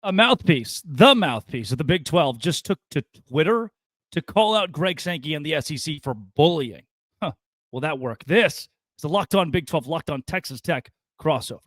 the mouthpiece of the Big 12, just took to Twitter to call out Greg Sankey and the SEC for bullying. Will that work? This is the Locked On Big 12, Locked On Texas Tech crossover.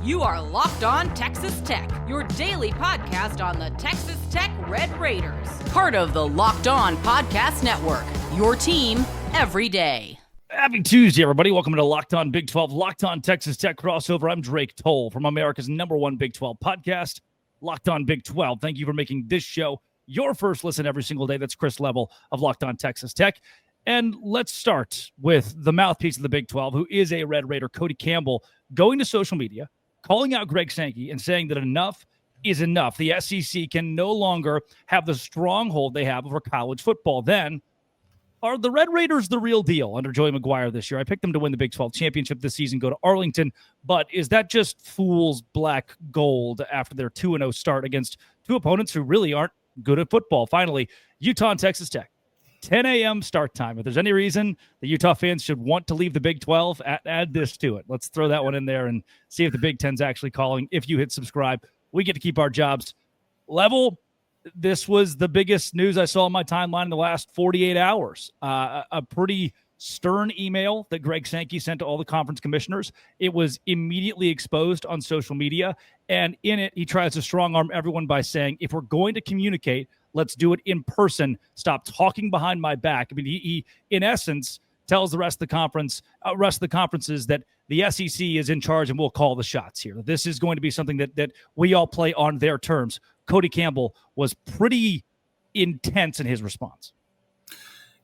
You are Locked On Texas Tech, your daily podcast on the Texas Tech Red Raiders. Part of the Locked On Podcast Network, your team every day. Happy Tuesday, everybody. Welcome to Locked On Big 12, Locked On Texas Tech crossover. I'm Drake Toll from America's #1 Big 12 podcast, Locked On Big 12. Thank you for making this show your first listen every single day. That's Chris Level of Locked On Texas Tech. And let's start with the mouthpiece of the Big 12, who is a Red Raider, Cody Campbell, going to social media, calling out Greg Sankey and saying that enough is enough. The SEC can no longer have the stronghold they have over college football. Then, are the Red Raiders the real deal under Joey McGuire this year? I picked them to win the Big 12 championship this season, go to Arlington, but is that just fool's black gold after their 2-0 start against two opponents who really aren't good at football? Finally, Utah and Texas Tech. 10 a.m. start time. If there's any reason the Utah fans should want to leave the Big 12, add this to it. Let's throw that one in there and see if the Big 10's actually calling. If you hit subscribe, we get to keep our jobs. Level, this was the biggest news I saw on my timeline in the last 48 hours. A pretty stern email that Greg Sankey sent to all the conference commissioners. It was immediately exposed on social media, and in it, he tries to strong-arm everyone by saying, if we're going to communicate, let's do it in person. Stop talking behind my back. I mean, he in essence, tells the rest of the conferences that the SEC is in charge and will call the shots here. This is going to be something that we all play on their terms. Cody Campbell was pretty intense in his response.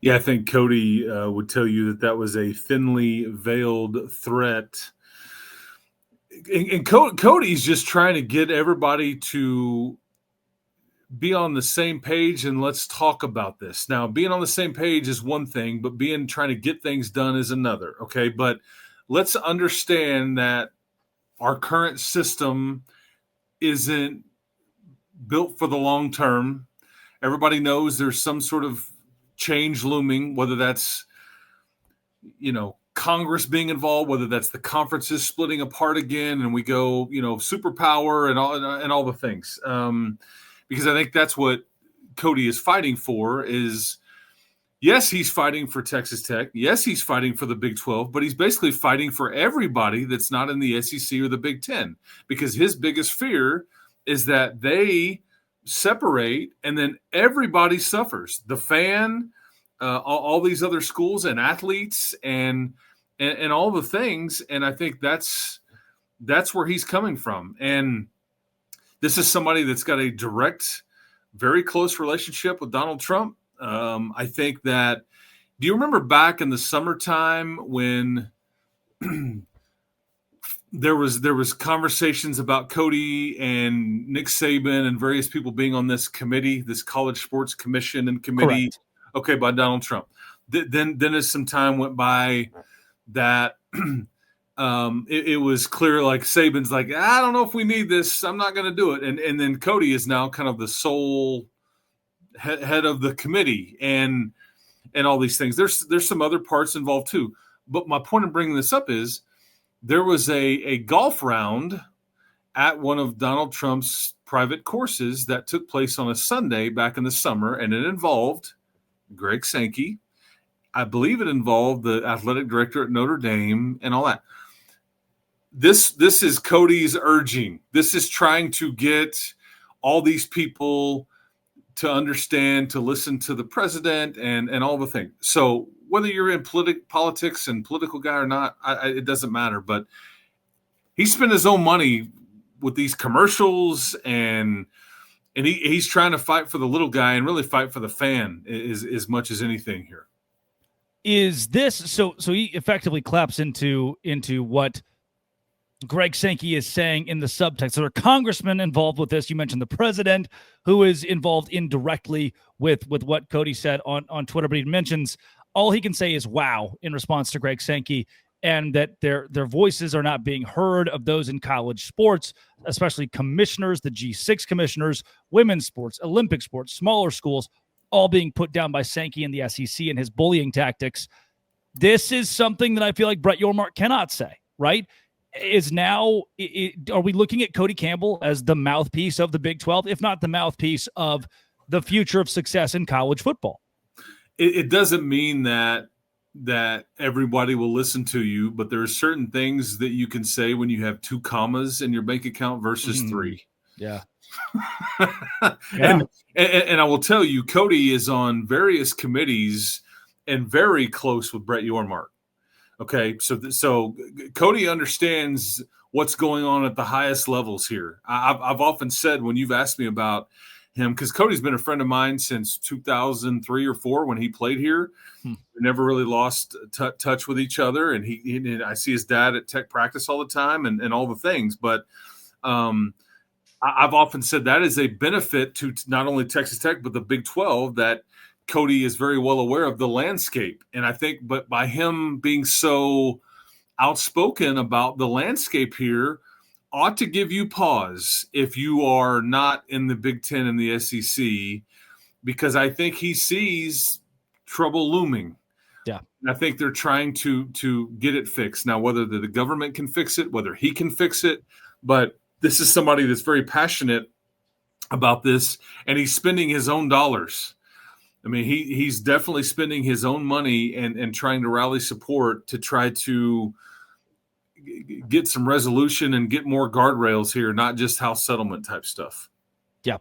Yeah, I think Cody would tell you that was a thinly veiled threat. And Cody's just trying to get everybody to be on the same page and let's talk about this. Now, being on the same page is one thing, but trying to get things done is another, okay? But let's understand that our current system isn't built for the long term. Everybody knows there's some sort of change looming, whether that's, Congress being involved, whether that's the conferences splitting apart again and we go, superpower and all the things. Because I think that's what Cody is fighting for is, yes, he's fighting for Texas Tech. Yes, he's fighting for the Big 12, but he's basically fighting for everybody that's not in the SEC or the Big 10 because his biggest fear is that they separate and then everybody suffers. The fan, all these other schools and athletes and all the things. And I think that's where he's coming from. And this is somebody that's got a direct, very close relationship with Donald Trump. I think that – do you remember back in the summertime when there was conversations about Cody and Nick Saban and various people being on this committee, this college sports commission and committee, Correct. Okay, by Donald Trump. Then as some time went by that it was clear, like Saban's like, I don't know if we need this. I'm not going to do it. And then Cody is now kind of the sole head of the committee and all these things. There's some other parts involved too. But my point in bringing this up is there was a golf round at one of Donald Trump's private courses that took place on a Sunday back in the summer, and it involved Greg Sankey. I believe it involved the athletic director at Notre Dame and all that. This is Cody's urging. This is trying to get all these people to understand, to listen to the president and all the things. So whether you're in politics and political guy or not, it doesn't matter. But he spent his own money with these commercials and he's trying to fight for the little guy and really fight for the fan as much as anything here. Is this so he effectively claps into what Greg Sankey is saying in the subtext? There are congressmen involved with this. You mentioned the president who is involved indirectly with what Cody said on Twitter, but he mentions all he can say is wow in response to Greg Sankey and that their voices are not being heard of those in college sports, especially commissioners, the G6 commissioners, women's sports, Olympic sports, smaller schools, all being put down by Sankey and the SEC and his bullying tactics. This is something that I feel like Brett Yormark cannot say. right, is now, are we looking at Cody Campbell as the mouthpiece of the Big 12, if not the mouthpiece of the future of success in college football? It doesn't mean that everybody will listen to you, but there are certain things that you can say when you have 2 commas in your bank account versus 3. Yeah. And I will tell you, Cody is on various committees and very close with Brett Yormark. Okay, so Cody understands what's going on at the highest levels here. I've often said, when you've asked me about him, because Cody's been a friend of mine since 2003 or 4 when he played here. We never really lost touch with each other, and I see his dad at Tech practice all the time, and all the things. But I've often said that is a benefit to not only Texas Tech but the Big 12, that Cody is very well aware of the landscape. And I think, but by him being so outspoken about the landscape here, ought to give you pause if you are not in the Big 10 and the SEC, because I think he sees trouble looming. Yeah. And I think they're trying to get it fixed. Now, whether the government can fix it, whether he can fix it, but this is somebody that's very passionate about this, and he's spending his own dollars. I mean, he's definitely spending his own money and trying to rally support to try to get some resolution and get more guardrails here, not just house settlement type stuff. Yeah.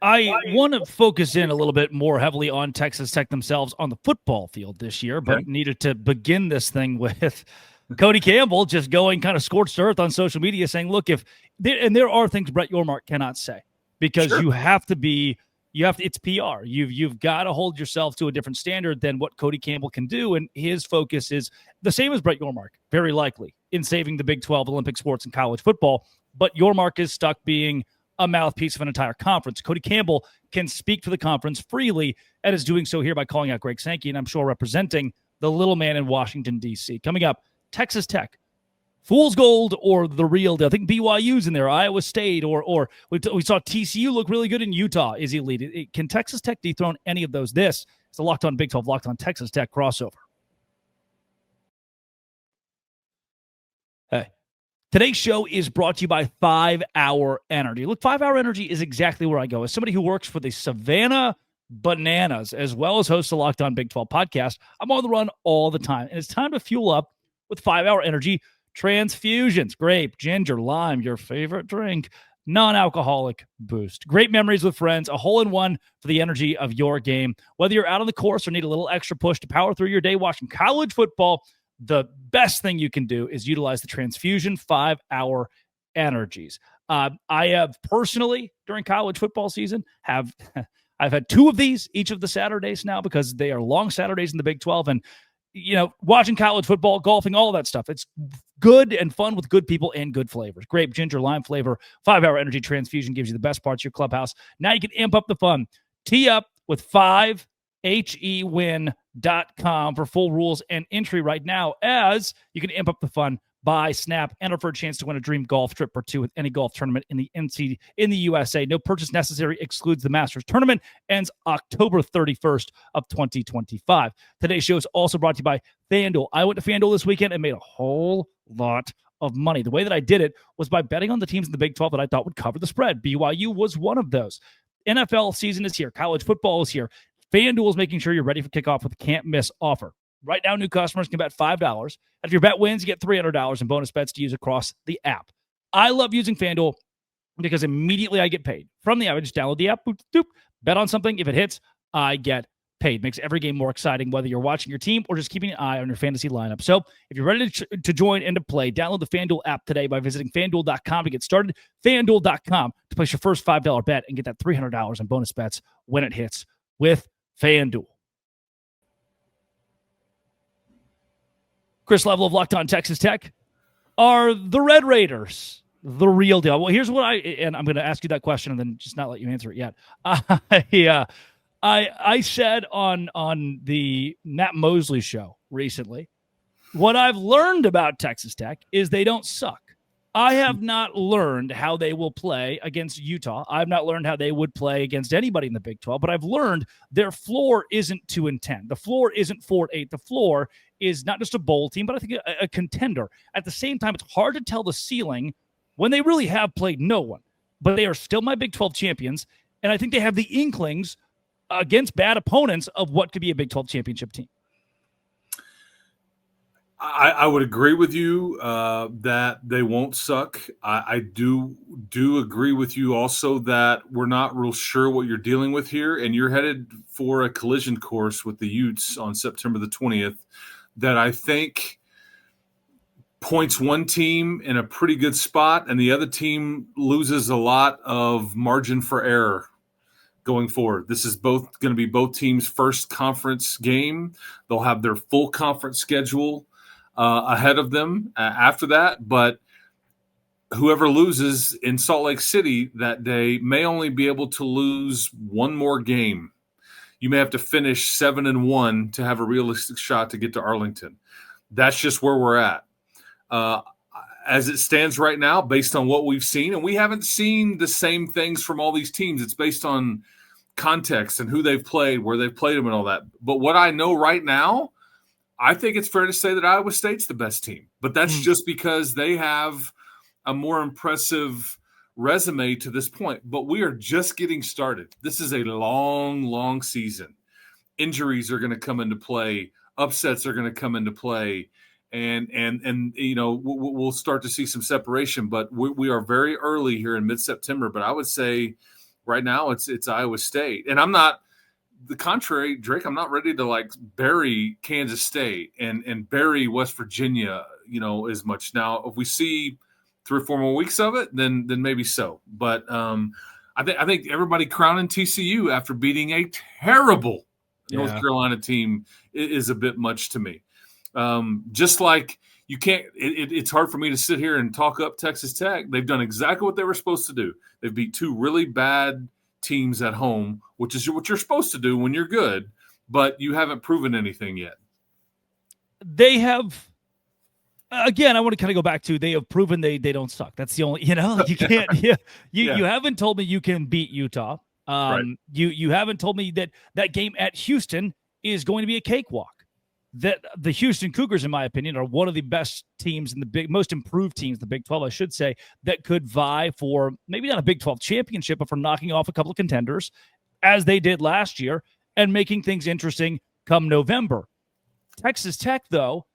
I want to focus in a little bit more heavily on Texas Tech themselves on the football field this year, but needed to begin this thing with Cody Campbell just going kind of scorched earth on social media saying, look, there are things Brett Yormark cannot say, because you have to, it's PR. You've got to hold yourself to a different standard than what Cody Campbell can do. And his focus is the same as Brett Yormark, very likely, in saving the Big 12 Olympic sports and college football. But Yormark is stuck being a mouthpiece of an entire conference. Cody Campbell can speak for the conference freely, and is doing so here by calling out Greg Sankey, and I'm sure representing the little man in Washington, D.C. Coming up, Texas Tech, fool's gold or the real deal. I think BYU's in there, Iowa State, or we saw TCU look really good in Utah. Is elite. Can Texas Tech dethrone any of those? This is a Locked On Big 12, Locked On Texas Tech crossover. Hey, today's show is brought to you by 5 Hour Energy. Look, 5 Hour Energy is exactly where I go. As somebody who works for the Savannah Bananas, as well as hosts the Locked On Big 12 podcast, I'm on the run all the time, and it's time to fuel up with 5 Hour Energy transfusions. Grape, ginger, lime, your favorite drink, non-alcoholic boost. Great memories with friends, a hole-in-one for the energy of your game. Whether you're out on the course or need a little extra push to power through your day watching college football, the best thing you can do is utilize the transfusion 5 Hour Energies. I have personally, during college football season, I've had 2 of these each of the Saturdays now, because they are long Saturdays in the Big 12, and watching college football, golfing, all of that stuff. It's good and fun with good people and good flavors. Grape, ginger, lime flavor. 5 Hour Energy Transfusion gives you the best parts of your clubhouse. Now you can amp up the fun. Tee up with 5hewin.com for full rules and entry right now, as you can amp up the fun, buy, snap, enter for a chance to win a dream golf trip or 2 with any golf tournament in the USA. No purchase necessary, excludes the Masters tournament, ends October 31st of 2025. Today's show is also brought to you by FanDuel. I went to FanDuel this weekend and made a whole lot of money. The way that I did it was by betting on the teams in the Big 12 that I thought would cover the spread. BYU was one of those. NFL season is here. College football is here. FanDuel is making sure you're ready for kickoff with a can't-miss offer. Right now, new customers can bet $5. And if your bet wins, you get $300 in bonus bets to use across the app. I love using FanDuel because immediately I get paid. From the app, I just download the app, boop, doop, bet on something. If it hits, I get paid. Makes every game more exciting, whether you're watching your team or just keeping an eye on your fantasy lineup. So if you're ready to join and to play, download the FanDuel app today by visiting FanDuel.com to get started. FanDuel.com to place your first $5 bet and get that $300 in bonus bets when it hits with FanDuel. Chris Level of Locked On Texas Tech. Are the Red Raiders the real deal? Well, here's what and I'm going to ask you that question and then just not let you answer it yet. I said on the Matt Mosley show recently, what I've learned about Texas Tech is they don't suck. I have not learned how they will play against Utah. I've not learned how they would play against anybody in the Big 12, but I've learned their floor isn't 2-10. The floor isn't 4-8. The floor is not just a bowl team, but I think a contender. At the same time, it's hard to tell the ceiling when they really have played no one, but they are still my Big 12 champions, and I think they have the inklings against bad opponents of what could be a Big 12 championship team. I would agree with you that they won't suck. I do agree with you also that we're not real sure what you're dealing with here, and you're headed for a collision course with the Utes on September the 20th that I think points one team in a pretty good spot, and the other team loses a lot of margin for error going forward. This is going to be both teams' first conference game. They'll have their full conference schedule ahead of them after that, but whoever loses in Salt Lake City that day may only be able to lose one more game. You may have to finish 7-1 to have a realistic shot to get to Arlington. That's just where we're at. As it stands right now, based on what we've seen, and we haven't seen the same things from all these teams. It's based on context and who they've played, where they've played them and all that. But what I know right now, I think it's fair to say that Iowa State's the best team, but that's just because they have a more impressive resume to this point. But we are just getting started. This is a long, long season. Injuries are going to come into play. Upsets are going to come into play. And you know, we'll start to see some separation, but we are very early here in mid-September. But I would say right now it's Iowa State. And I'm not – the contrary, Drake, I'm not ready to like bury Kansas State and bury West Virginia, you know, as much. Now, if we see 3 or 4 more weeks of it, then maybe so. But I think everybody crowning TCU after beating a terrible North Carolina team is a bit much to me. Just like you can't, it's hard for me to sit here and talk up Texas Tech. They've done exactly what they were supposed to do. They've beat 2 really bad teams at home, which is what you're supposed to do when you're good, but you haven't proven anything yet. They have, again, I want to kind of go back to, they have proven they don't suck. That's the only, you know, you can't, you haven't told me you can beat Utah. Right. You haven't told me that game at Houston is going to be a cakewalk. That the Houston Cougars, in my opinion, are one of the best teams in the most improved teams in the Big 12, I should say, that could vie for maybe not a Big 12 championship, but for knocking off a couple of contenders, as they did last year, and making things interesting come November. Texas Tech, though,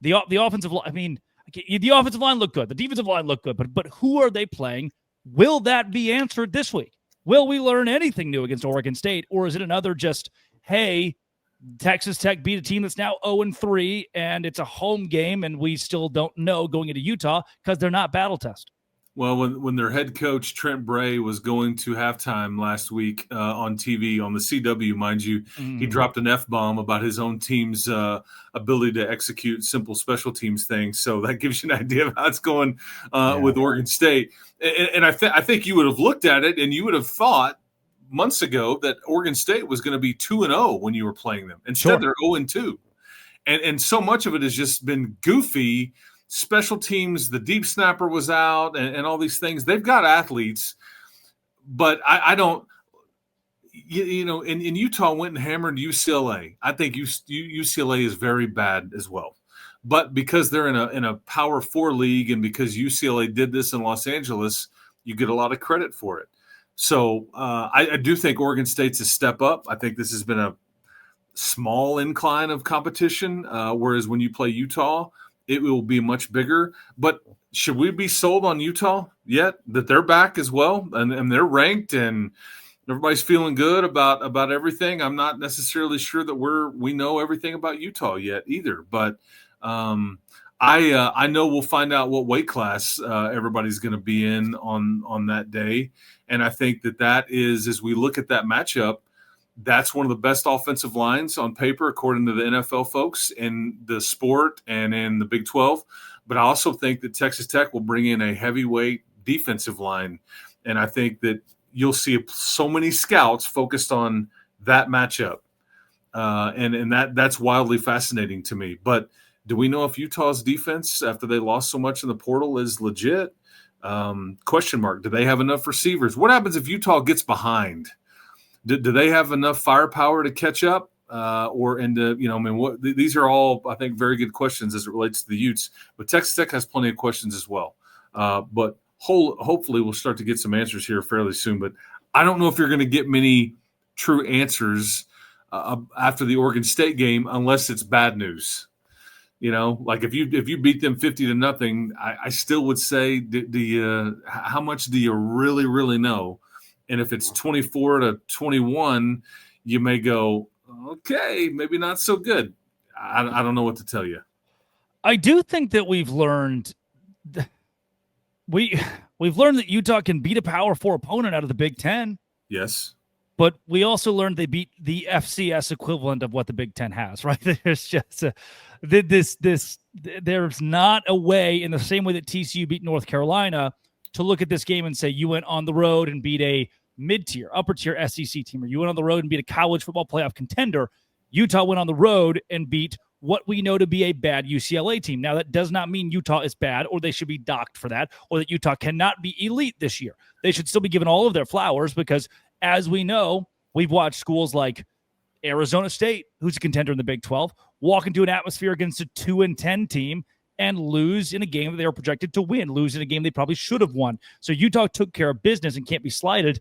the offensive line, I mean, the offensive line looked good. The defensive line looked good, but who are they playing? Will that be answered this week? Will we learn anything new against Oregon State, or is it another just, hey, Texas Tech beat a team that's now 0-3, and it's a home game, and we still don't know going into Utah because they're not battle tested? Well, when their head coach, Trent Bray, was going to halftime last week on TV, on the CW, mind you, he dropped an F-bomb about his own team's ability to execute simple special teams things. So that gives you an idea of how it's going with Oregon State. And I think you would have looked at it and you would have thought months ago that Oregon State was going to be 2-0 when you were playing them. Instead, they're 0-2. And so much of it has just been goofy. Special teams, the deep snapper was out, and all these things. They've got athletes, but I don't, you know, in Utah went and hammered UCLA. I think UCLA is very bad as well. But because they're in a Power 4 league, and because UCLA did this in Los Angeles, you get a lot of credit for it. So I do think Oregon State's a step up. I think this has been a small incline of competition, whereas when you play Utah, it will be much bigger. But should we be sold on Utah yet, that they're back as well and they're ranked and everybody's feeling good about everything? I'm not necessarily sure that we know everything about Utah yet either. But I know we'll find out what weight class everybody's going to be in on that day. And I think that is, as we look at that matchup, that's one of the best offensive lines on paper, according to the NFL folks in the sport and in the Big 12. But I also think that Texas Tech will bring in a heavyweight defensive line. And I think that you'll see so many scouts focused on that matchup. And that's wildly fascinating to me. But Do we know if Utah's defense, after they lost so much in the portal, is legit? Question mark. Do they have enough receivers? What happens if Utah gets behind? Do they have enough firepower to catch up? These are all, I think, very good questions as it relates to the Utes. But Texas Tech has plenty of questions as well. But hopefully we'll start to get some answers here fairly soon. But I don't know if you're going to get many true answers after the Oregon State game unless it's bad news. Like if you beat them 50-0, I still would say, how much do you really, really know? And if it's 24-21, you may go, okay, maybe not so good. I don't know what to tell you. I do think that we've learned we've learned that Utah can beat a Power 4 opponent out of the Big Ten. Yes. But we also learned they beat the FCS equivalent of what the Big Ten has, right? There's just there's not a way, in the same way that TCU beat North Carolina, to look at this game and say you went on the road and beat a mid-tier, upper-tier SEC team, or you went on the road and beat a college football playoff contender. Utah went on the road and beat what we know to be a bad UCLA team. Now, that does not mean Utah is bad or they should be docked for that, or that Utah cannot be elite this year. They should still be given all of their flowers because, as we know, we've watched schools like Arizona State, who's a contender in the Big 12, walk into an atmosphere against a 2-10 team and lose in a game that they were projected to win, lose in a game they probably should have won. So Utah took care of business and can't be slighted.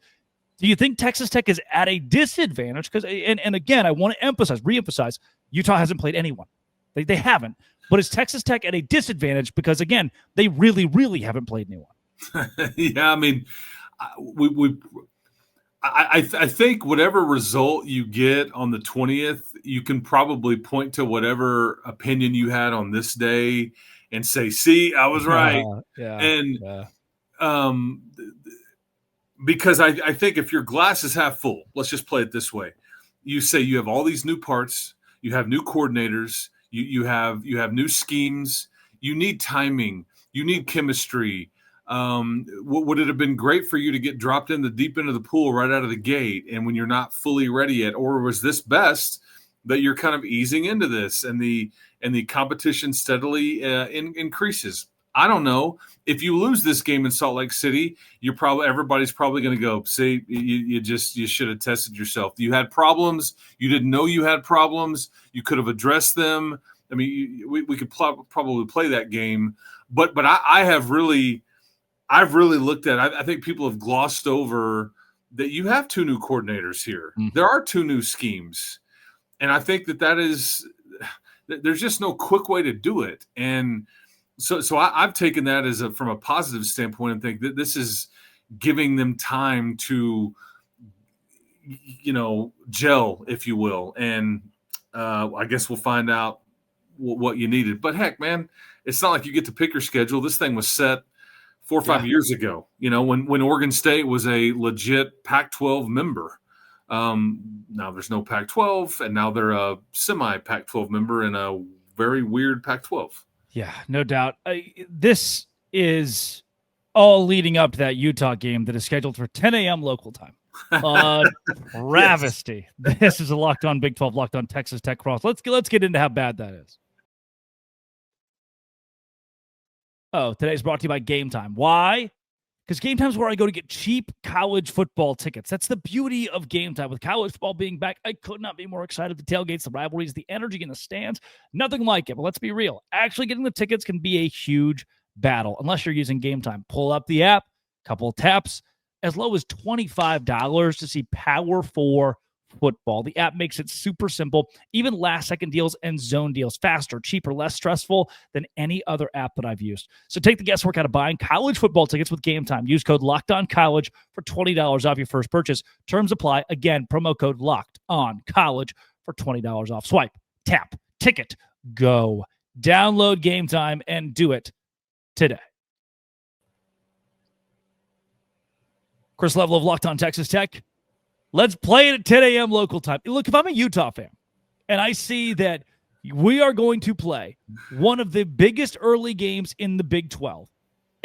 Do you think Texas Tech is at a disadvantage? Because, and again, I want to reemphasize, Utah hasn't played anyone. They haven't. But is Texas Tech at a disadvantage? Because, again, they really, really haven't played anyone. Yeah, I mean, I think whatever result you get on the 20th, you can probably point to whatever opinion you had on this day and say, see, I was right. Because I think if your glass is half full, let's just play it this way. You say you have all these new parts, you have new coordinators, you have new schemes, you need timing, you need chemistry. Would it have been great for you to get dropped in the deep end of the pool right out of the gate and when you're not fully ready yet? Or was this best that you're kind of easing into this and the competition steadily increases? I don't know. If you lose this game in Salt Lake City, everybody's probably going to go, see, you should have tested yourself. You had problems. You didn't know you had problems. You could have addressed them. I mean, we could probably play that game, but I've really looked at, I think people have glossed over that you have two new coordinators here. Mm-hmm. There are two new schemes. And I think there's just no quick way to do it. And so I've taken that from a positive standpoint and think that this is giving them time to, gel, if you will. And I guess we'll find out what you needed. But heck, man, it's not like you get to pick your schedule. This thing was set 4 or 5 years ago, when Oregon State was a legit Pac-12 member. Now there's no Pac-12, and now they're a semi-Pac-12 member in a very weird Pac-12. Yeah, no doubt. This is all leading up to that Utah game that is scheduled for 10 a.m. local time. Travesty. Yes. This is a Locked On Big 12, Locked On Texas Tech Cross. Let's get into how bad that is. Oh, today's brought to you by Gametime. Why? Because Gametime is where I go to get cheap college football tickets. That's the beauty of Gametime. With college football being back, I could not be more excited. The tailgates, the rivalries, the energy in the stands, nothing like it. But let's be real. Actually getting the tickets can be a huge battle unless you're using Gametime. Pull up the app, couple of taps, as low as $25 to see Power 4 football. The app makes it super simple. Even last-second deals and zone deals. Faster, cheaper, less stressful than any other app that I've used. So take the guesswork out of buying college football tickets with Gametime. Use code LOCKEDONCollege for $20 off your first purchase. Terms apply. Again, promo code LOCKEDONCollege for $20 off. Swipe, tap, ticket, go. Download Gametime and do it today. Chris Level of Locked On Texas Tech. Let's play it at 10 a.m. local time. Look, if I'm a Utah fan and I see that we are going to play one of the biggest early games in the Big 12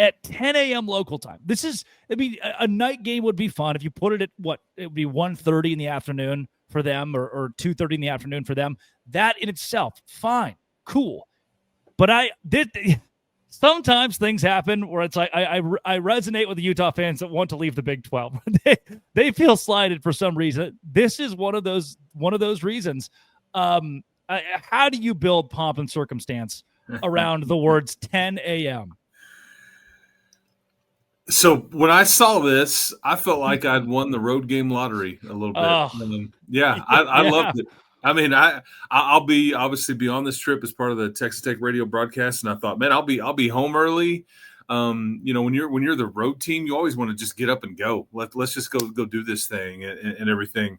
at 10 a.m. local time, a night game would be fun if you put it at it would be 1:30 in the afternoon for them or 2:30 in the afternoon for them. That in itself, fine, cool. But I did. Sometimes things happen where it's like I resonate with the Utah fans that want to leave the Big 12. they feel slighted for some reason. This is one of those reasons. How do you build pomp and circumstance around the words 10 a.m.? So when I saw this, I felt like I'd won the road game lottery a little bit. I loved it. I mean, I'll be on this trip as part of the Texas Tech radio broadcast, and I thought, man, I'll be home early. When you're the road team, you always want to just get up and go. Let's just go do this thing and everything.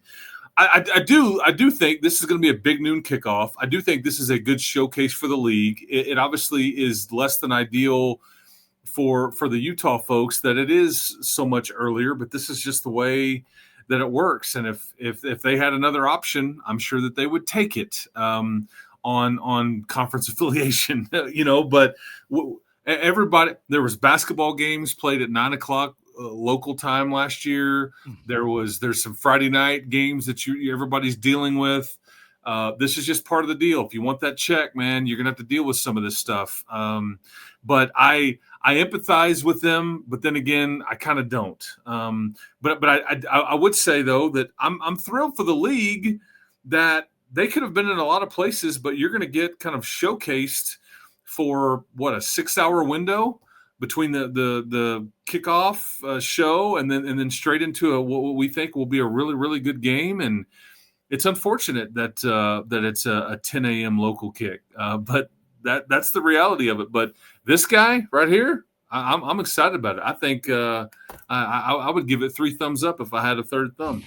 I do think this is going to be a big noon kickoff. I do think this is a good showcase for the league. It obviously is less than ideal for the Utah folks that it is so much earlier, but this is just the way that it works. And if they had another option, I'm sure that they would take it on conference affiliation, but everybody, there was basketball games played at 9:00 local time last year. There's some Friday night games that everybody's dealing with. This is just part of the deal. If you want that check, man, you're gonna have to deal with some of this stuff. But I empathize with them, but then again, I kind of don't. But I would say though that I'm thrilled for the league that they could have been in a lot of places, but you're going to get kind of showcased for a 6-hour window between the kickoff show and then straight into what we think will be a really, really good game. And it's unfortunate that it's a 10 a.m. local kick, but that's the reality of it. But this guy right here, I'm excited about it. I think I would give it 3 thumbs up if I had a third thumb.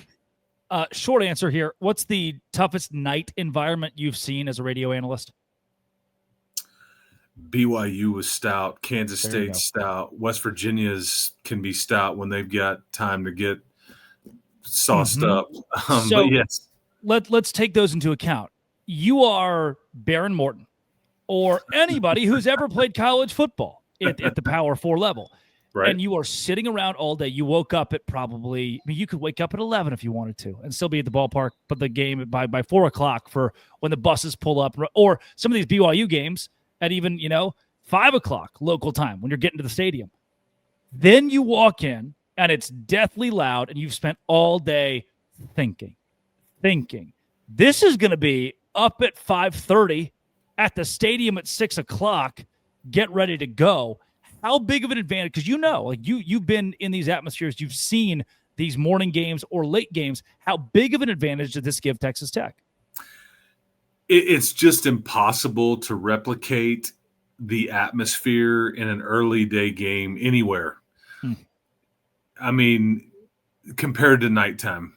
Short answer here. What's the toughest night environment you've seen as a radio analyst? BYU was stout. Kansas State stout. West Virginia's can be stout when they've got time to get sauced up. But yes. Let's take those into account. You are Baron Morton or anybody who's ever played college football at the Power 4 level. Right. And you are sitting around all day. You woke up at you could wake up at 11 if you wanted to and still be at the ballpark, but the game by 4 o'clock for when the buses pull up, or some of these BYU games at even, 5 o'clock local time when you're getting to the stadium. Then you walk in and it's deathly loud and you've spent all day thinking. This is going to be up at 5:30 at the stadium at 6 o'clock. Get ready to go. How big of an advantage? Because you've been in these atmospheres. You've seen these morning games or late games. How big of an advantage did this give Texas Tech? It's just impossible to replicate the atmosphere in an early day game anywhere. I mean, compared to nighttime.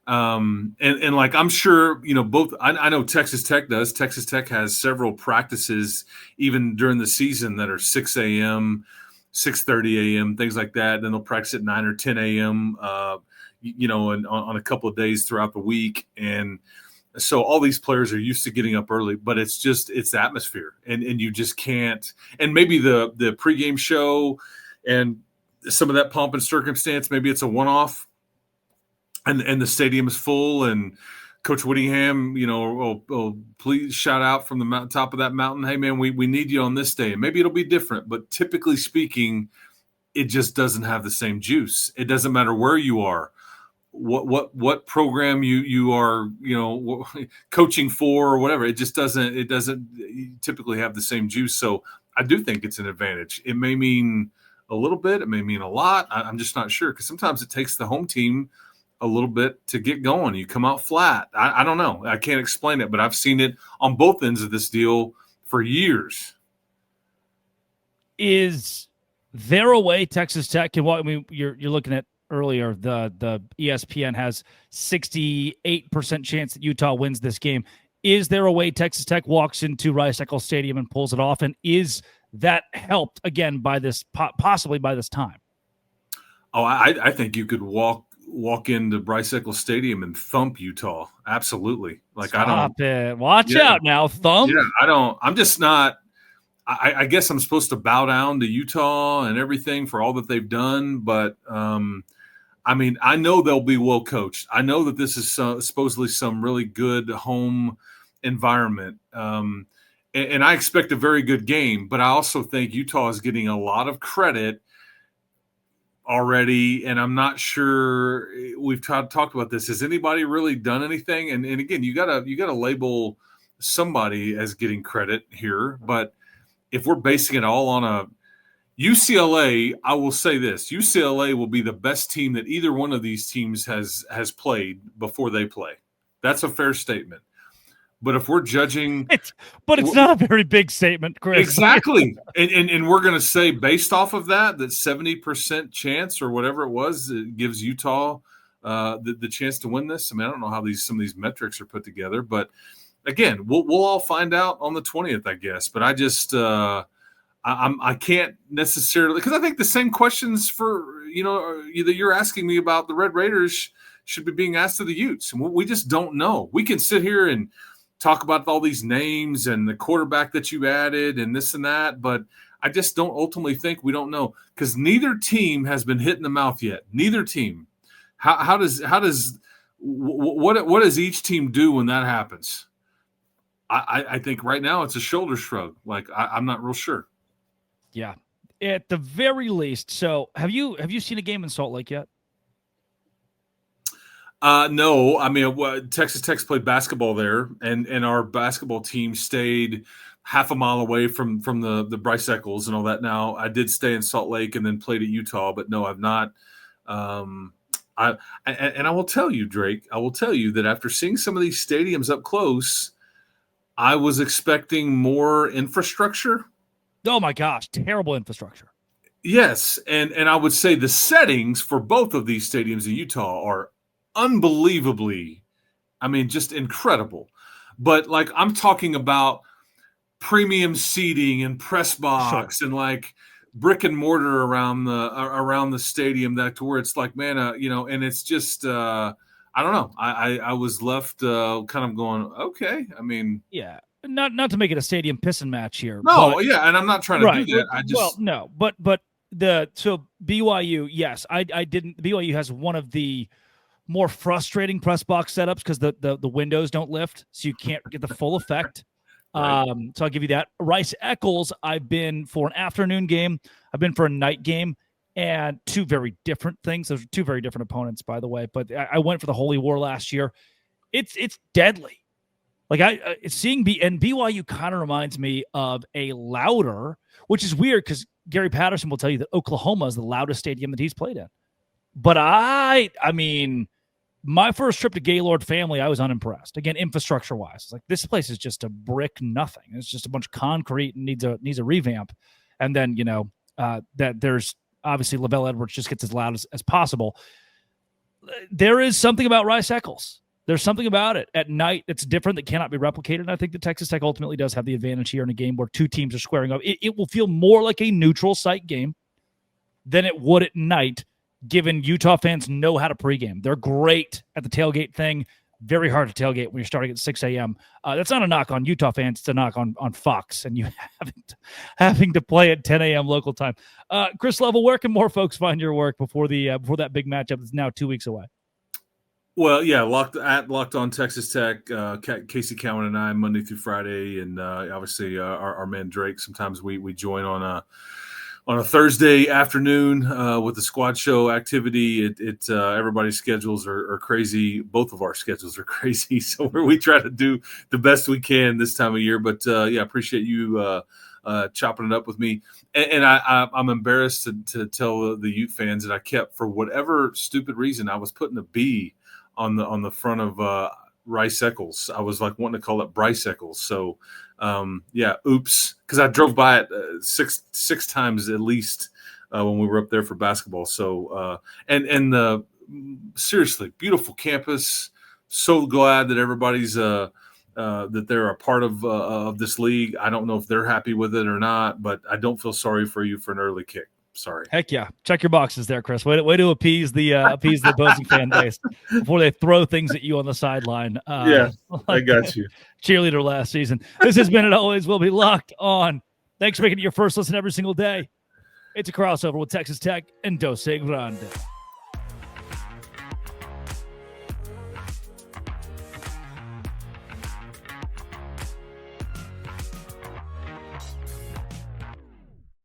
And like, I'm sure, both, I know Texas Tech does. Texas Tech has several practices even during the season that are 6 a.m., 6:30 a.m., things like that. Then they'll practice at 9 or 10 a.m., and on a couple of days throughout the week. And so all these players are used to getting up early, but it's the atmosphere and you just can't. And maybe the pregame show and some of that pomp and circumstance, maybe it's a one-off. And the stadium is full, and Coach Whittingham, please shout out from the top of that mountain, hey, man, we need you on this day. And maybe it'll be different, but typically speaking, it just doesn't have the same juice. It doesn't matter where you are, what program you are, coaching for or whatever. It just doesn't typically have the same juice. So I do think it's an advantage. It may mean a little bit. It may mean a lot. I'm just not sure, because sometimes it takes the home team a little bit to get going. You come out flat. I don't know. I can't explain it, but I've seen it on both ends of this deal for years. Is there a way Texas Tech can walk? I mean, you're looking at earlier, the ESPN has 68% chance that Utah wins this game. Is there a way Texas Tech walks into Rice-Eccles Stadium and pulls it off? And is that helped again by this, possibly by this time? Oh, I think you could walk into Rice-Eccles Stadium and thump Utah. Absolutely. Like, Stop it. Watch out now, thump. Yeah, I'm just not. I guess I'm supposed to bow down to Utah and everything for all that they've done, but I mean, I know they'll be well coached. I know that this is supposedly some really good home environment. and I expect a very good game, but I also think Utah is getting a lot of credit already, and I'm not sure we've talked about this. Has anybody really done anything? And again, you gotta label somebody as getting credit here, but if we're basing it all on a UCLA, I will say this: UCLA will be the best team that either one of these teams has played before they play. That's a fair statement. But if we're judging, it's not a very big statement, Chris. Exactly. and we're going to say based off of that 70% chance or whatever it was, it gives Utah the chance to win this. I mean, I don't know how some of these metrics are put together, but again, we'll all find out on the 20th, I guess. But I just I can't necessarily, because I think the same questions for that you're asking me about the Red Raiders should be being asked to the Utes, and we just don't know. We can sit here and talk about all these names and the quarterback that you added and this and that, but I just don't ultimately think we don't know, because neither team has been hit in the mouth yet. Neither team. What does each team do when that happens? I think right now it's a shoulder shrug. Like I'm not real sure. Yeah, at the very least. So have you seen a game in Salt Lake yet? No, I mean, Texas Tech played basketball there, and our basketball team stayed half a mile away from the Bryce Eccles and all that. Now, I did stay in Salt Lake and then played at Utah, but no, I've not. I will tell you, Drake, that after seeing some of these stadiums up close, I was expecting more infrastructure. Oh my gosh, terrible infrastructure. Yes, and I would say the settings for both of these stadiums in Utah are unbelievably, I mean, just incredible. But like, I'm talking about premium seating and press box and like brick and mortar around the stadium, that to where it's like, man, and it's just I don't know. I was left kind of going, okay. I mean, yeah, not to make it a stadium pissing match here. No, yeah, and I'm not trying to do that. I just so BYU, yes, I didn't. BYU has one of the more frustrating press box setups because the windows don't lift, so you can't get the full effect. Right. So I'll give you that. Rice Eccles, I've been for an afternoon game. I've been for a night game, and two very different things. Those are two very different opponents, by the way. But I went for the Holy War last year. It's deadly. Like seeing BYU kind of reminds me of a louder, which is weird because Gary Patterson will tell you that Oklahoma is the loudest stadium that he's played in. But I mean, my first trip to Gaylord Family, I was unimpressed. Again, infrastructure-wise, it's like this place is just a brick nothing. It's just a bunch of concrete and needs a revamp. And then that there's obviously LaVell Edwards just gets as loud as possible. There is something about Rice Eccles. There's something about it at night that's different that cannot be replicated. And I think that Texas Tech ultimately does have the advantage here in a game where two teams are squaring up. It will feel more like a neutral site game than it would at night, given Utah fans know how to pregame. They're great at the tailgate thing. Very hard to tailgate when you're starting at 6 a.m. That's not a knock on Utah fans. It's a knock on Fox and you having to play at 10 a.m. local time. Chris Level, where can more folks find your work before that big matchup that's now 2 weeks away? Well, yeah, Locked On Texas Tech, Casey Cowan and I, Monday through Friday, and obviously our man Drake. Sometimes we join on a Thursday afternoon with the squad show activity. Everybody's schedules are crazy. Both of our schedules are crazy, so we try to do the best we can this time of year. But yeah, appreciate you chopping it up with me. And I'm embarrassed to tell the Ute fans that I kept, for whatever stupid reason, I was putting a B on the front of Rice Eccles. I was like wanting to call it Bryce Eccles. So yeah, oops, because I drove by it six times at least when we were up there for basketball. So and the seriously beautiful campus. So glad that everybody's that they're a part of this league. I don't know if they're happy with it or not, but I don't feel sorry for you for an early kick. Sorry. Heck yeah. Check your boxes there, Chris. Way to appease the opposing fan base before they throw things at you on the sideline. Yeah, I got you. Cheerleader last season. This has been, and always will be, Locked On. Thanks for making it your first listen every single day. It's a crossover with Texas Tech and Dos Grande.